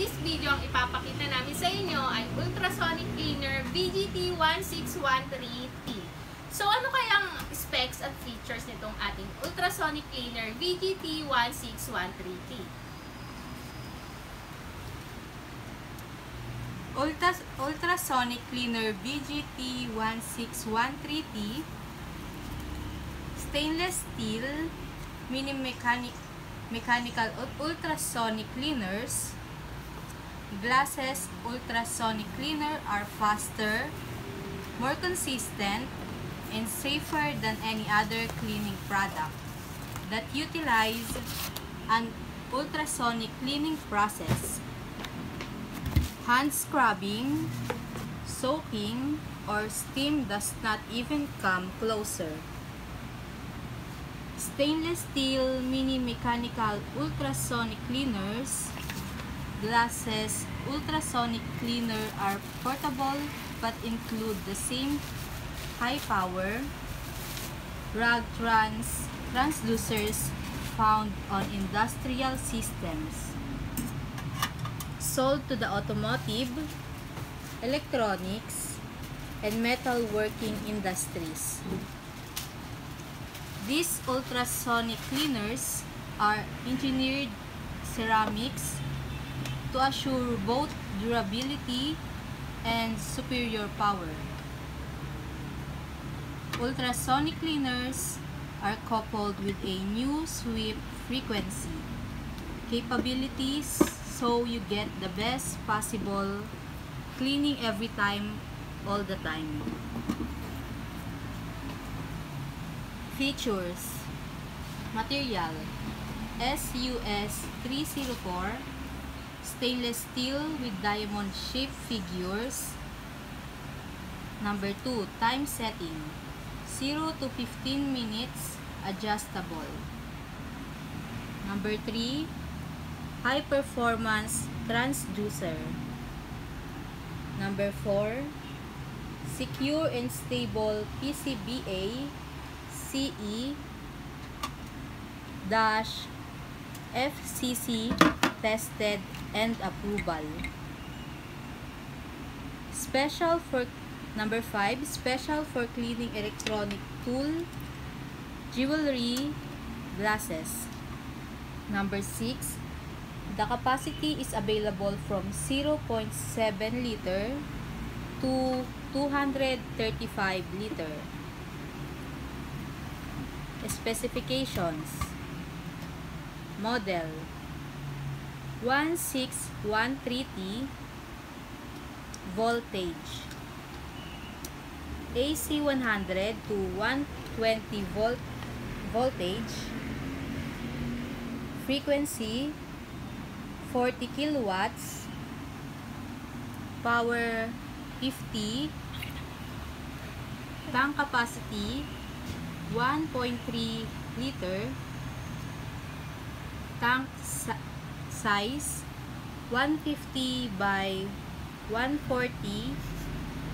today's video, ang ipapakita namin sa inyo ay ultrasonic cleaner VGT1613T. So, ano kayang specs at features nitong ating ultrasonic cleaner VGT1613T? Ultrasonic cleaner VGT1613T, stainless steel, mechanical ultrasonic cleaners. Glasses ultrasonic cleaner are faster, more consistent, and safer than any other cleaning product that utilize an ultrasonic cleaning process. Hand scrubbing, soaking, or steam does not even come closer. Stainless steel mechanical ultrasonic cleaners. Glasses ultrasonic cleaner are portable but include the same high power rag transducers found on industrial systems. Sold to the automotive, electronics, and metalworking industries. These ultrasonic cleaners are engineered ceramics to assure both durability and superior power. Ultrasonic cleaners are coupled with a new sweep frequency capabilities, so you get the best possible cleaning every time, all the time. Features. Material: SUS 304, stainless steel with diamond shaped figures. Number 2, time setting 0 to 15 minutes, adjustable. Number 3, high performance transducer. Number 4, secure and stable PCBA CE-FCC tested and approval. Special for Number 5, special for cleaning electronic tool, jewelry, glasses. Number 6, the capacity is available from 0.7 liter to 235 liter. Specifications. Model 1613T, voltage AC 100 to 120 volt voltage, frequency 40 kilowatts, power 50, tank capacity 1.3 liter, tank size 150 by 140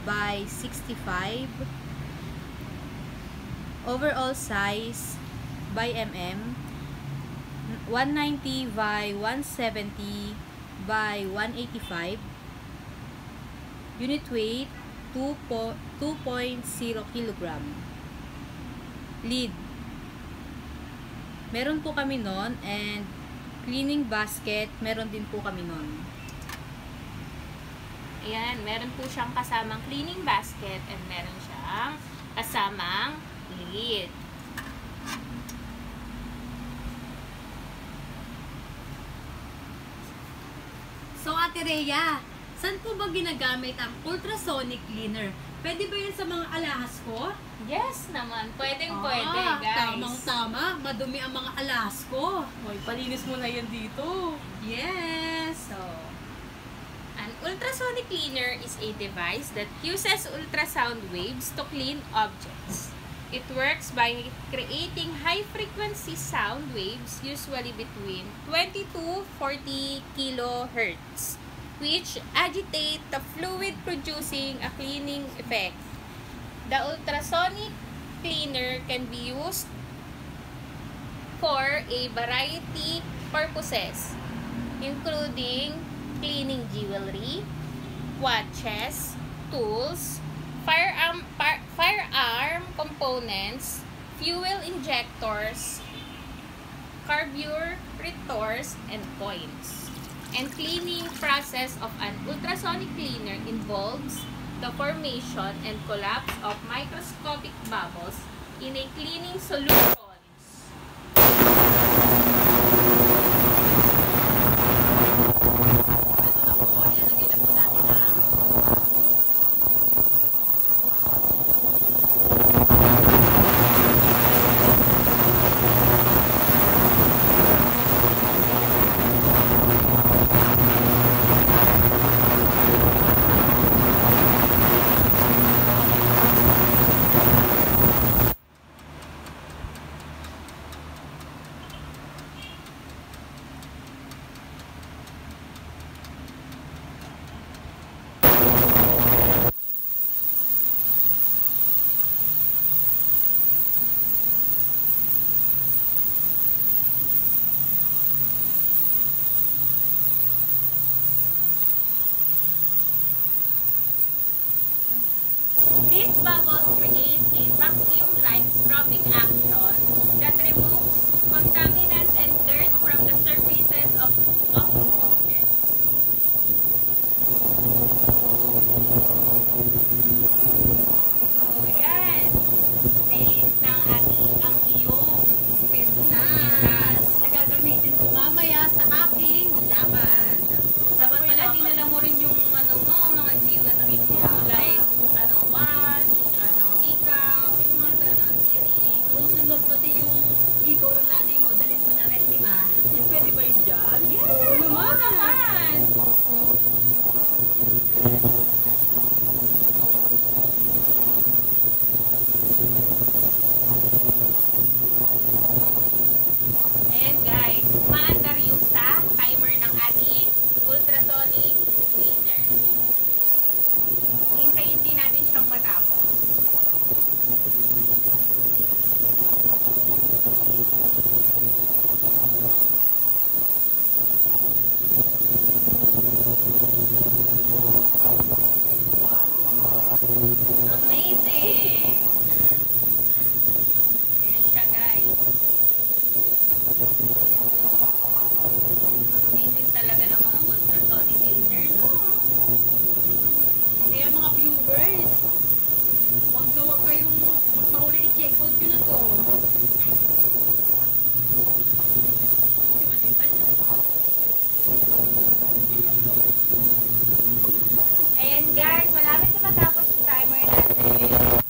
by 65, overall size by mm 190 by 170 by 185, unit weight 2.0 kg. Lid, meron po kami nun, and cleaning basket meron din po kami nun. Ayan, meron po siyang kasamang cleaning basket and meron siyang kasamang lid. So, Ate Rhea, saan po ba ginagamit ang ultrasonic cleaner? Pwede ba yun sa mga alahas ko? Yes naman, pwede guys. Tamang-tama, madumi ang mga alahas ko. Hoy, palinis mo na yan dito. Yes! So, an ultrasonic cleaner is a device that uses ultrasound waves to clean objects. It works by creating high-frequency sound waves, usually between 20 to 40 kilohertz, which agitate the fluid, producing a cleaning effect. The ultrasonic cleaner can be used for a variety purposes, including cleaning jewelry, watches, tools, firearm components, fuel injectors, carburetors, and coins. And cleaning process of an ultrasonic cleaner involves the formation and collapse of microscopic bubbles in a cleaning solution. These bubbles create a vacuum-like scrubbing action that removes contaminants and dirt from the surfaces of objects. So, yan. Nailis na ang iyong Pinas na gagamitin ko mamaya sa aking laban. Dapat pala, dinala mo rin yung mga jewelry mo. Like, watch, ikaw, yung mga ganon, earring. Susunod pati yung ikaw ng nanay mo, dalhin mo na rin, di ba? Pwede ba yun dyan? Yes! Oo naman! Ayan guys, umaandar yung sa timer ng ating ultrasonic cleaner. Hintayin din natin siyang matapos. Amazing! Ayan siya guys. Amazing talaga ng mga ultrasonic cleaner, no? Kaya mga viewers, wag kayong magpahuli i-check out yun na to. Ayan guys, malapit na matapos yung timer natin.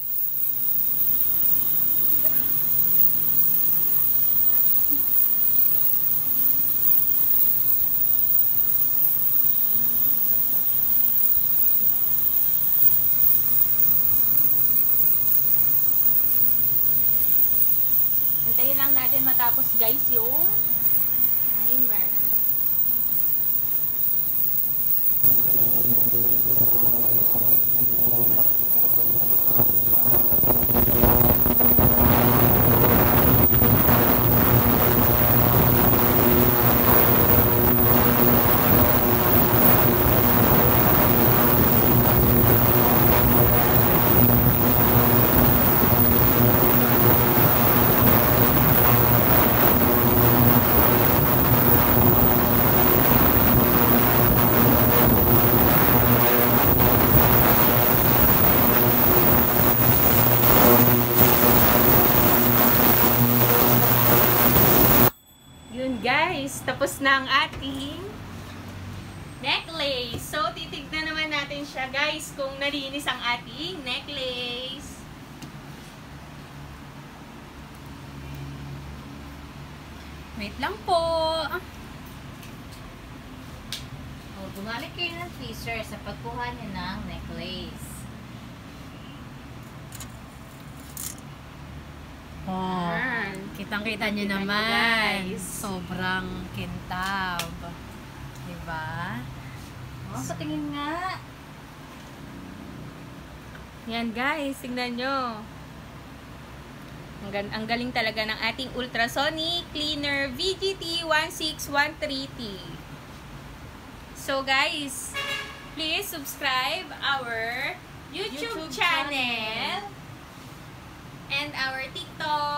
Hintayin lang natin matapos guys yung timer. Guys, tapos na ang ating necklace. So, titignan naman natin siya guys kung nalinis ang ating necklace. Wait lang po. Gumamit kayo ng tweezer sa pagkuha niyo ng necklace. Oh, Yan. kitang-kita nyo Kita nyo, naman. guys. Sobrang kintab. Diba? Oh, patingin nga. Yan guys, tingnan nyo. Ang galing talaga ng ating ultrasonic cleaner VGT 16130T. So guys, please subscribe our YouTube channel and our TikTok